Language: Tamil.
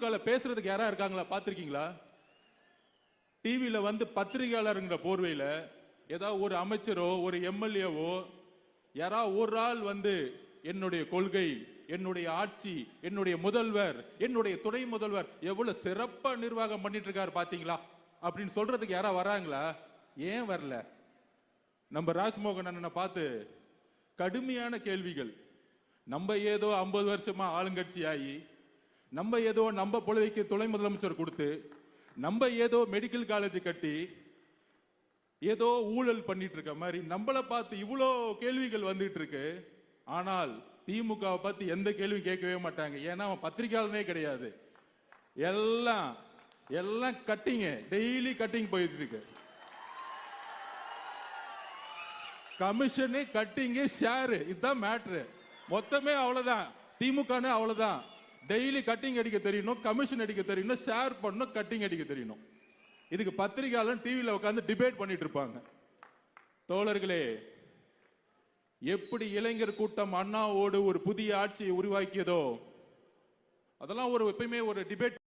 திமுக பேசுறதுக்கு யாரா இருக்காங்களா பாத்திருக்கீங்களா? டிவியில வந்து பத்திரிகையாளருங்கிற போர்வையில ஏதாவது ஒரு அமைச்சரோ ஒரு எம்எல்ஏவோ யாராவது ஒரு ஆள் வந்து என்னுடைய கொள்கை, என்னுடைய ஆட்சி, என்னுடைய முதல்வர், என்னுடைய துணை முதல்வர் எவ்வளவு சிறப்பா நிர்வாகம் பண்ணிட்டு இருக்காரு பாத்தீங்களா அப்படின்னு சொல்றதுக்கு யாரா வராங்களா? ஏன் வரல? நம்ம ராஜ்மோகன் அண்ணனை பார்த்து கடுமையான கேள்விகள். நம்ம ஏதோ 50 வருஷமா ஆளுங்கட்சி ஆகி, நம்ம ஏதோ நம்ம பொழுதைக்கு துணை முதலமைச்சர் கொடுத்து, நம்ம ஏதோ மெடிக்கல் காலேஜ் கட்டி ஏதோ ஊழல் பண்ணிட்டு இருக்க மாதிரி நம்மளை பார்த்து இவ்வளோ கேள்விகள் வந்துட்டு இருக்கு. ஆனால் திமுக பத்தி எந்த கேள்வி கேட்கவே மாட்டாங்க. ஏன்னா அவன் பத்திரிகையாளனே கிடையாது. எல்லாம் எல்லாம் கட்டிங்க, டெய்லி கட்டிங் போயிட்டு இருக்கு. கமிஷனு, கட்டிங்கு, ஷேரு, இதுதான் மேட்ரு. மொத்தமே அவ்வளவுதான். திமுக அவ்வளவுதான். டெய்லி கட்டிங் அடிக்க தெரியணும், கமிஷன் அடிக்க தெரியணும், ஷேர் பண்ணணும், கட்டிங் அடிக்க தெரியணும். இதுக்கு பத்திரிகையாளர் டிவியில் உட்கார்ந்து டிபேட் பண்ணிட்டு இருப்பாங்க. தோழர்களே, எப்படி இளைஞர் கூட்டம் அண்ணாவோடு ஒரு புதிய ஆட்சியை உருவாக்கியதோ அதெல்லாம் ஒரு எப்பயுமே ஒரு டிபேட்